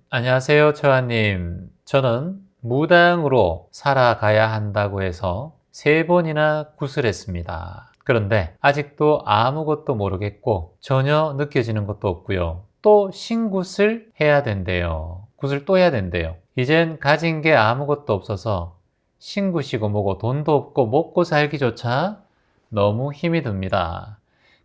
안녕하세요, 처아님. 저는 무당으로 살아가야 한다고 해서 3번이나 구슬했습니다. 그런데 아직도 아무것도 모르겠고 전혀 느껴지는 것도 없고요. 또 신굿을 해야 된대요. 굿을 또 해야 된대요. 이젠 가진 게 아무것도 없어서 신굿이고 뭐고 돈도 없고 먹고 살기조차 너무 힘이 듭니다.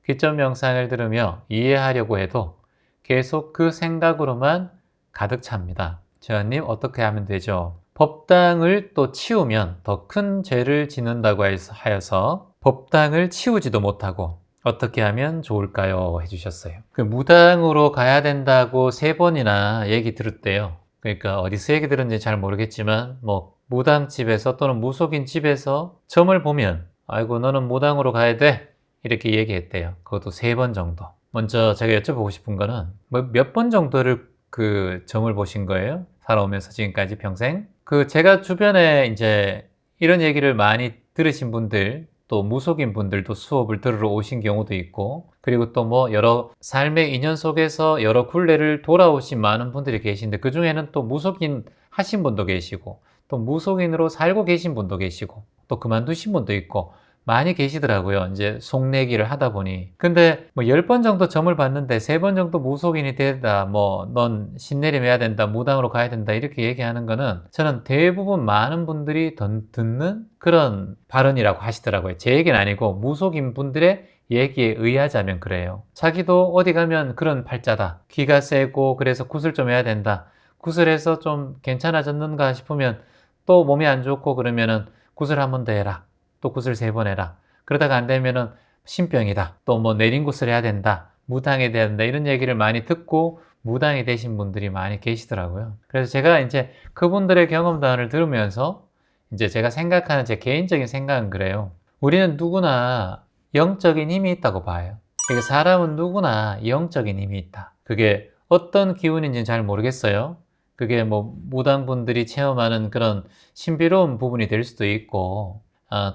귀점 명상을 들으며 이해하려고 해도 계속 그 생각으로만 가득 찹니다. 재환님, 어떻게 하면 되죠? 법당을 또 치우면 더 큰 죄를 짓는다고 하여서 법당을 치우지도 못하고 어떻게 하면 좋을까요? 해주셨어요. 그 무당으로 가야 된다고 3번이나 얘기 들었대요. 그러니까 어디서 얘기 들었는지 잘 모르겠지만 뭐 무당집에서 또는 무속인 집에서 점을 보면 아이고 너는 무당으로 가야 돼 이렇게 얘기했대요. 그것도 3번 정도. 먼저 제가 여쭤보고 싶은 거는 몇 번 정도를 그 점을 보신 거예요? 살아오면서 지금까지 평생? 제가 주변에 이제 이런 얘기를 많이 들으신 분들, 또 무속인 분들도 수업을 들으러 오신 경우도 있고, 그리고 또 뭐 여러 삶의 인연 속에서 여러 굴레를 돌아오신 많은 분들이 계신데, 그 중에는 또 무속인 하신 분도 계시고, 또 무속인으로 살고 계신 분도 계시고, 또 그만두신 분도 있고, 많이 계시더라고요. 이제 속내기를 하다 보니. 근데 뭐 10번 정도 점을 봤는데 3번 정도 무속인이 되다, 뭐 넌 신내림해야 된다, 무당으로 가야 된다 이렇게 얘기하는 거는 저는 대부분 많은 분들이 듣는 그런 발언이라고 하시더라고요. 제 얘기는 아니고 무속인 분들의 얘기에 의하자면 그래요. 자기도 어디 가면 그런 팔자다. 기가 세고 그래서 굿을 좀 해야 된다. 굿을 해서 좀 괜찮아졌는가 싶으면 또 몸이 안 좋고 그러면은 굿을 한 번 더 해라. 또 굿을 3번 해라. 그러다가 안 되면은 신병이다. 또 뭐 내린 굿을 해야 된다. 무당이 돼야 된다. 이런 얘기를 많이 듣고 무당이 되신 분들이 많이 계시더라고요. 그래서 제가 이제 그분들의 경험담을 들으면서 이제 제가 생각하는 제 개인적인 생각은 그래요. 우리는 누구나 영적인 힘이 있다고 봐요. 그러니까 사람은 누구나 영적인 힘이 있다. 그게 어떤 기운인지는 잘 모르겠어요. 그게 뭐 무당분들이 체험하는 그런 신비로운 부분이 될 수도 있고,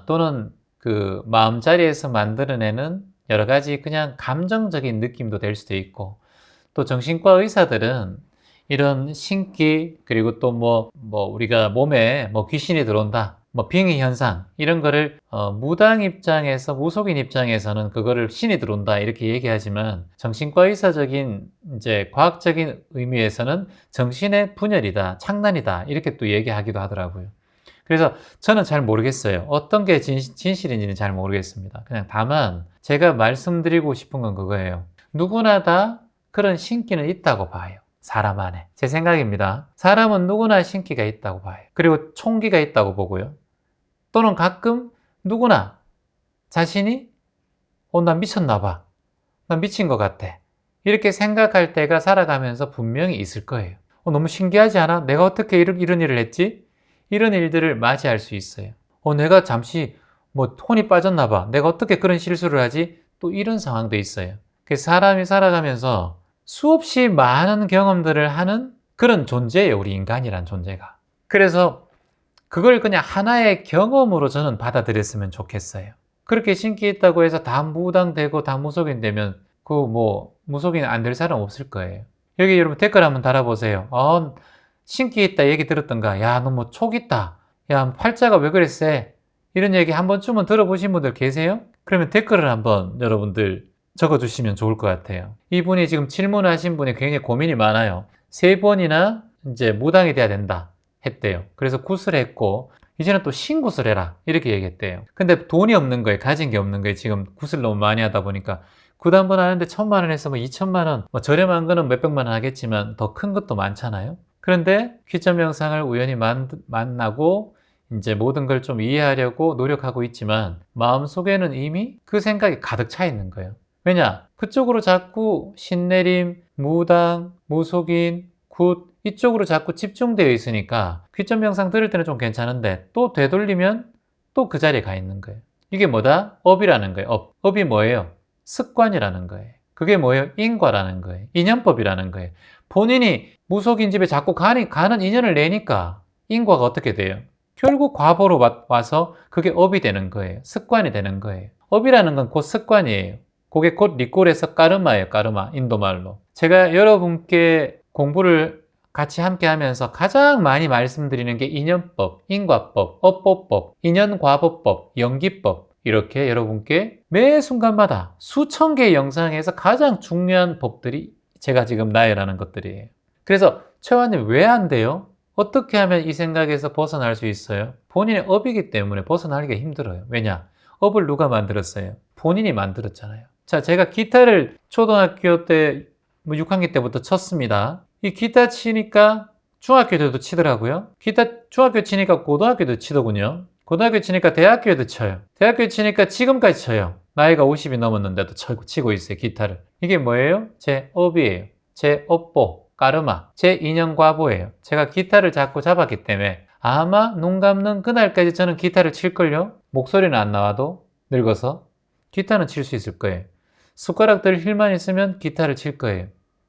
또는 그 마음자리에서 만들어내는 여러 가지 그냥 감정적인 느낌도 될 수도 있고, 또 정신과 의사들은 이런 신기, 그리고 또 우리가 몸에 뭐 귀신이 들어온다, 뭐 빙의 현상, 이런 거를 무당 입장에서, 무속인 입장에서는 그거를 신이 들어온다 이렇게 얘기하지만, 정신과 의사적인 이제 과학적인 의미에서는 정신의 분열이다, 창난이다 이렇게 또 얘기하기도 하더라고요. 그래서 저는 잘 모르겠어요. 어떤 게 진실인지는 잘 모르겠습니다. 그냥 다만 제가 말씀드리고 싶은 건 그거예요. 누구나 다 그런 신기는 있다고 봐요. 사람 안에. 제 생각입니다. 사람은 누구나 신기가 있다고 봐요. 그리고 총기가 있다고 보고요. 또는 가끔 누구나 자신이 난 미쳤나 봐. 난 미친 것 같아. 이렇게 생각할 때가 살아가면서 분명히 있을 거예요. 너무 신기하지 않아? 내가 어떻게 이런 일을 했지? 이런 일들을 맞이할 수 있어요. 내가 잠시 혼이 빠졌나 봐. 내가 어떻게 그런 실수를 하지? 또 이런 상황도 있어요. 사람이 살아가면서 수없이 많은 경험들을 하는 그런 존재예요. 우리 인간이란 존재가. 그래서 그걸 그냥 하나의 경험으로 저는 받아들였으면 좋겠어요. 그렇게 신기했다고 해서 다 무당되고 다 무속인 되면 무속인 안 될 사람 없을 거예요. 여기 여러분 댓글 한번 달아보세요. 신기했다 얘기 들었던가? 야, 너 뭐 촉 있다. 야, 팔자가 왜 그랬어? 이런 얘기 한 번쯤은 들어보신 분들 계세요? 그러면 댓글을 한번 여러분들 적어주시면 좋을 것 같아요. 이분이 지금 질문하신 분이 굉장히 고민이 많아요. 3번이나 이제 무당이 돼야 된다 했대요. 그래서 굿을 했고, 이제는 또 신굿을 해라 이렇게 얘기했대요. 근데 돈이 없는 거예요. 가진 게 없는 거예요. 지금 굿을 너무 많이 하다 보니까. 굿 한 번 하는데 1,000만 원 해서 2,000만 원, 저렴한 거는 몇백만 원 하겠지만 더 큰 것도 많잖아요. 그런데 귀점 영상을 우연히 만나고 이제 모든 걸 좀 이해하려고 노력하고 있지만 마음속에는 이미 그 생각이 가득 차 있는 거예요. 왜냐? 그쪽으로 자꾸 신내림, 무당, 무속인, 굿 이쪽으로 자꾸 집중되어 있으니까 귀점 영상 들을 때는 좀 괜찮은데 또 되돌리면 또 그 자리에 가 있는 거예요. 이게 뭐다? 업이라는 거예요. 업이 뭐예요? 습관이라는 거예요. 그게 뭐예요? 인과라는 거예요. 인연법이라는 거예요. 본인이 무속인 집에 자꾸 가는 인연을 내니까 인과가 어떻게 돼요? 결국 과보로 와서 그게 업이 되는 거예요. 습관이 되는 거예요. 업이라는 건 곧 습관이에요. 그게 곧 리꼴에서 까르마예요. 까르마, 인도말로. 제가 여러분께 공부를 같이 함께 하면서 가장 많이 말씀드리는 게 인연법, 인과법, 업보법, 인연과보법, 연기법, 이렇게 여러분께 매 순간마다 수천 개의 영상에서 가장 중요한 법들이 제가 지금 나열하는 것들이에요. 그래서 최환님 왜 안 돼요? 어떻게 하면 이 생각에서 벗어날 수 있어요? 본인의 업이기 때문에 벗어나기가 힘들어요. 왜냐? 업을 누가 만들었어요? 본인이 만들었잖아요. 자, 제가 기타를 초등학교 때 6학년 때부터 쳤습니다. 이 기타 치니까 중학교 때도 치더라고요. 기타 중학교 치니까 고등학교도 치더군요. 고등학교 치니까 대학교에도 쳐요. 대학교 치니까 지금까지 쳐요. 나이가 50이 넘었는데도 치고 있어요, 기타를. 이게 뭐예요? 제 업이에요. 제 업보, 까르마, 제 인연과보예요. 제가 기타를 자꾸 잡았기 때문에 아마 눈 감는 그날까지 저는 기타를 칠걸요? 목소리는 안 나와도 늙어서 기타는 칠 수 있을 거예요. 숟가락들 힐만 있으면 기타를 칠 거예요.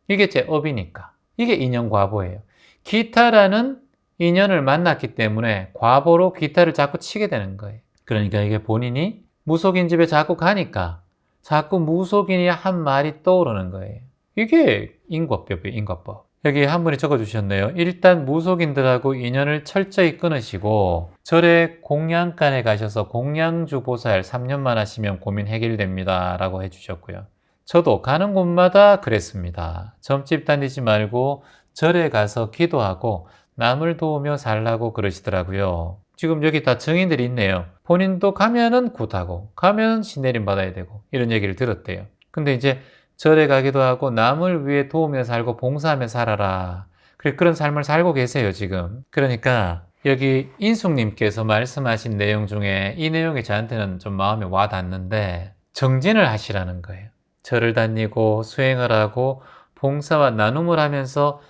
이게 제 업이니까. 이게 인연과보예요. 기타라는 인연을 만났기 때문에 과보로 기타를 자꾸 치게 되는 거예요. 그러니까 이게 본인이 무속인 집에 자꾸 가니까 자꾸 무속인이 한 말이 떠오르는 거예요. 이게 인과법이에요, 인과법. 여기 한 분이 적어주셨네요. 일단 무속인들하고 인연을 철저히 끊으시고 절에 공양간에 가셔서 공양주 보살 3년만 하시면 고민 해결됩니다 라고 해주셨고요. 저도 가는 곳마다 그랬습니다. 점집 다니지 말고 절에 가서 기도하고 남을 도우며 살라고 그러시더라고요. 지금 여기 다 증인들이 있네요. 본인도 가면은 굿하고 가면은 신내림 받아야 되고 이런 얘기를 들었대요. 근데 이제 절에 가기도 하고 남을 위해 도우며 살고 봉사하며 살아라. 그런 삶을 살고 계세요, 지금. 그러니까 여기 인숙님께서 말씀하신 내용 중에 이 내용이 저한테는 좀 마음에 와 닿는데 정진을 하시라는 거예요. 절을 다니고 수행을 하고 봉사와 나눔을 하면서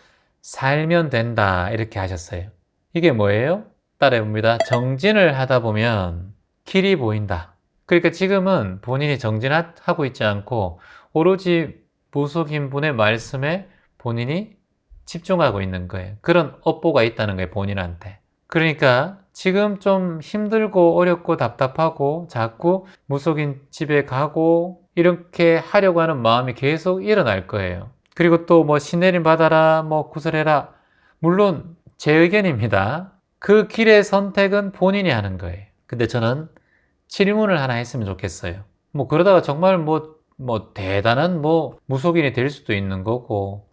살면 된다 이렇게 하셨어요. 이게 뭐예요? 따라해봅니다. 정진을 하다 보면 길이 보인다. 그러니까 지금은 본인이 정진하고 있지 않고 오로지 무속인 분의 말씀에 본인이 집중하고 있는 거예요. 그런 업보가 있다는 거예요, 본인한테. 그러니까 지금 좀 힘들고 어렵고 답답하고 자꾸 무속인 집에 가고 이렇게 하려고 하는 마음이 계속 일어날 거예요. 그리고 또 뭐 신내림 받아라, 뭐 구슬해라. 물론 제 의견입니다. 그 길의 선택은 본인이 하는 거예요. 근데 저는 질문을 하나 했으면 좋겠어요. 뭐 그러다가 정말 뭐 대단한 무속인이 될 수도 있는 거고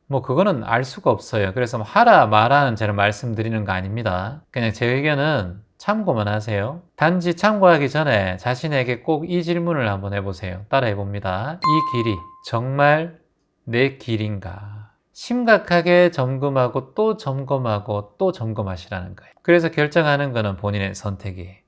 그거는 알 수가 없어요. 그래서 하라 말하는 저는 말씀드리는 거 아닙니다. 그냥 제 의견은 참고만 하세요. 단지 참고하기 전에 자신에게 꼭 이 질문을 한번 해보세요. 따라해 봅니다. 이 길이 정말 내 길인가? 심각하게 점검하고 또 점검하고 또 점검하시라는 거예요. 그래서 결정하는 거는 본인의 선택이에요.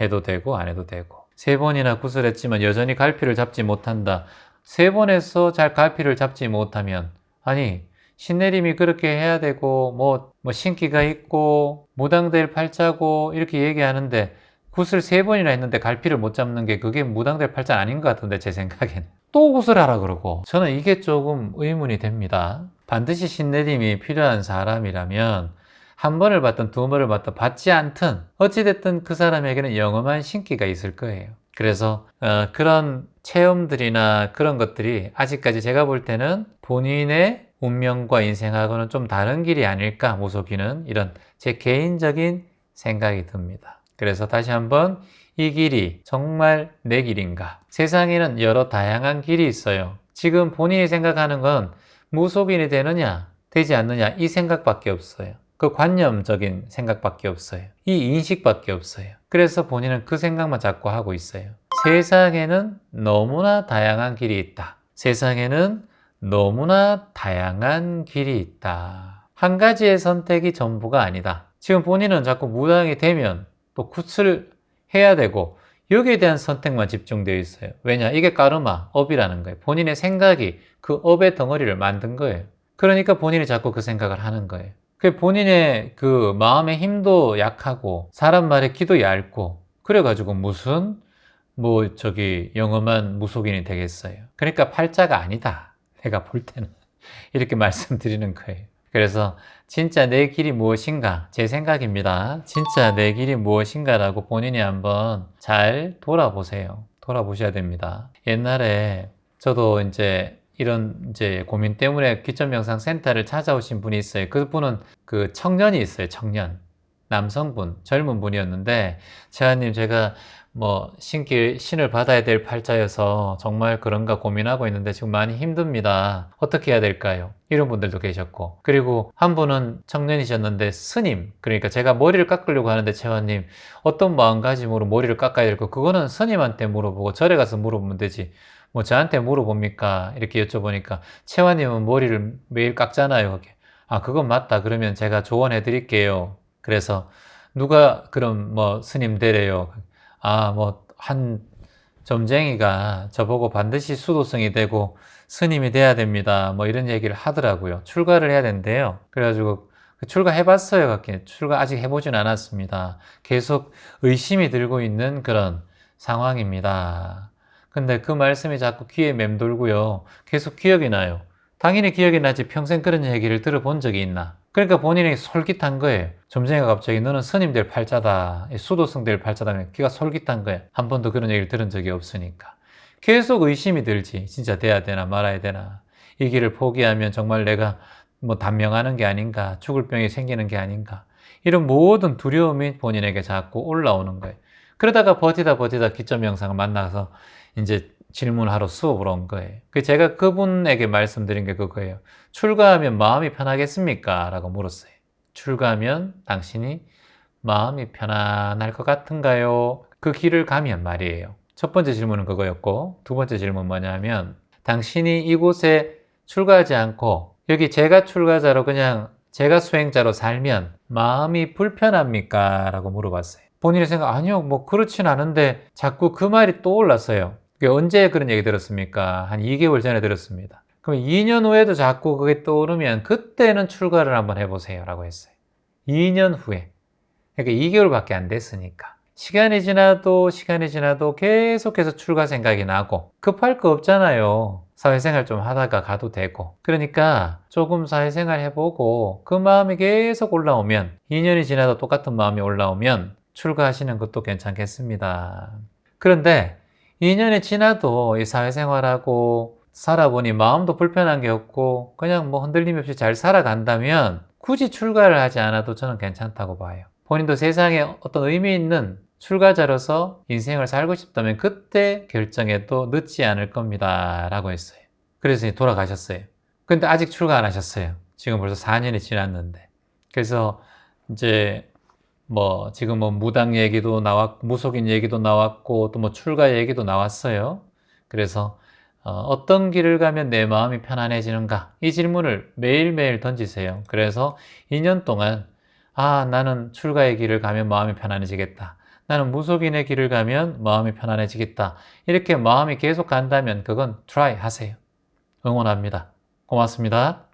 해도 되고 안 해도 되고. 3번이나 구슬했지만 여전히 갈피를 잡지 못한다. 3번에서 잘 갈피를 잡지 못하면 아니 신내림이 그렇게 해야 되고 뭐 신기가 있고 무당될 팔자고 이렇게 얘기하는데 구슬 3번이나 했는데 갈피를 못 잡는 게 그게 무당될 팔자 아닌 것 같은데 제 생각에는 또 구슬하라 그러고 저는 이게 조금 의문이 됩니다. 반드시 신내림이 필요한 사람이라면 한 번을 받든 두 번을 받든 받지 않든 어찌됐든 그 사람에게는 영험한 신기가 있을 거예요. 그래서 그런 체험들이나 그런 것들이 아직까지 제가 볼 때는 본인의 운명과 인생하고는 좀 다른 길이 아닐까, 무속인은. 이런 제 개인적인 생각이 듭니다. 그래서 다시 한번 이 길이 정말 내 길인가? 세상에는 여러 다양한 길이 있어요. 지금 본인이 생각하는 건 무속인이 되느냐 되지 않느냐 이 생각밖에 없어요. 그 관념적인 생각밖에 없어요. 이 인식밖에 없어요. 그래서 본인은 그 생각만 자꾸 하고 있어요. 세상에는 너무나 다양한 길이 있다. 세상에는 너무나 다양한 길이 있다. 한 가지의 선택이 전부가 아니다. 지금 본인은 자꾸 무당이 되면 또 굿을 해야 되고 여기에 대한 선택만 집중되어 있어요. 왜냐? 이게 까르마, 업이라는 거예요. 본인의 생각이 그 업의 덩어리를 만든 거예요. 그러니까 본인이 자꾸 그 생각을 하는 거예요. 본인의 그 마음의 힘도 약하고 사람 말에 귀도 얇고 그래가지고 무슨 영험한 무속인이 되겠어요. 그러니까 팔자가 아니다. 내가 볼 때는 이렇게 말씀드리는 거예요. 그래서 진짜 내 길이 무엇인가 제 생각입니다. 진짜 내 길이 무엇인가라고 본인이 한번 잘 돌아보세요. 돌아보셔야 됩니다. 옛날에 저도 이제 이런 이제 고민 때문에 기점명상센터를 찾아오신 분이 있어요. 그분은 그 청년이 있어요. 청년. 남성분, 젊은 분이었는데, 재환님, 제가 뭐 신을 받아야 될 팔자여서 정말 그런가 고민하고 있는데 지금 많이 힘듭니다. 어떻게 해야 될까요? 이런 분들도 계셨고, 그리고 한 분은 청년이셨는데 스님, 그러니까 제가 머리를 깎으려고 하는데 재환님 어떤 마음가짐으로 머리를 깎아야 될까? 그거는 스님한테 물어보고 절에 가서 물어보면 되지 뭐 저한테 물어봅니까? 이렇게 여쭤보니까 채환님은 머리를 매일 깎잖아요. 아, 그건 맞다. 그러면 제가 조언해 드릴게요. 그래서 누가 그럼 뭐 스님 되래요? 아, 뭐 한 점쟁이가 저보고 반드시 수도승이 되고 스님이 돼야 됩니다. 뭐 이런 얘기를 하더라고요. 출가를 해야 된대요. 그래가지고 출가해봤어요. 출가 아직 해보진 않았습니다. 계속 의심이 들고 있는 그런 상황입니다. 근데 그 말씀이 자꾸 귀에 맴돌고요. 계속 기억이 나요. 당연히 기억이 나지 평생 그런 얘기를 들어본 적이 있나. 그러니까 본인이 솔깃한 거예요. 점쟁이가 갑자기 너는 스님 될 팔자다. 수도승 될 팔자다. 귀가 솔깃한 거예요. 한 번도 그런 얘기를 들은 적이 없으니까. 계속 의심이 들지. 진짜 돼야 되나 말아야 되나. 이 길을 포기하면 정말 내가 뭐 단명하는 게 아닌가. 죽을 병이 생기는 게 아닌가. 이런 모든 두려움이 본인에게 자꾸 올라오는 거예요. 그러다가 버티다 기점명상을 만나서 이제 질문하러 수업을 온 거예요. 제가 그분에게 말씀드린 게 그거예요. 출가하면 마음이 편하겠습니까? 라고 물었어요. 출가하면 당신이 마음이 편안할 것 같은가요? 그 길을 가면 말이에요. 첫 번째 질문은 그거였고, 두 번째 질문은 뭐냐면, 당신이 이곳에 출가하지 않고 여기 제가 출가자로 그냥 제가 수행자로 살면 마음이 불편합니까? 라고 물어봤어요. 본인이 생각, 아니요, 뭐 그렇진 않은데 자꾸 그 말이 떠올랐어요. 언제 그런 얘기 들었습니까? 한 2개월 전에 들었습니다. 그럼 2년 후에도 자꾸 그게 떠오르면 그때는 출가를 한번 해보세요 라고 했어요. 2년 후에. 그러니까 2개월밖에 안 됐으니까. 시간이 지나도 계속해서 출가 생각이 나고 급할 거 없잖아요. 사회생활 좀 하다가 가도 되고. 그러니까 조금 사회생활 해보고 그 마음이 계속 올라오면 2년이 지나도 똑같은 마음이 올라오면 출가하시는 것도 괜찮겠습니다. 그런데 2년이 지나도 이 사회생활하고 살아보니 마음도 불편한 게 없고 그냥 뭐 흔들림 없이 잘 살아간다면 굳이 출가를 하지 않아도 저는 괜찮다고 봐요. 본인도 세상에 어떤 의미 있는 출가자로서 인생을 살고 싶다면 그때 결정해도 늦지 않을 겁니다. 라고 했어요. 그래서 돌아가셨어요. 근데 아직 출가 안 하셨어요. 지금 벌써 4년이 지났는데. 그래서 이제 뭐 지금 뭐 무당 얘기도 나왔고 무속인 얘기도 나왔고 또 뭐 출가 얘기도 나왔어요. 그래서 어떤 길을 가면 내 마음이 편안해지는가? 이 질문을 매일매일 던지세요. 그래서 2년 동안 나는 출가의 길을 가면 마음이 편안해지겠다. 나는 무속인의 길을 가면 마음이 편안해지겠다. 이렇게 마음이 계속 간다면 그건 try 하세요. 응원합니다. 고맙습니다.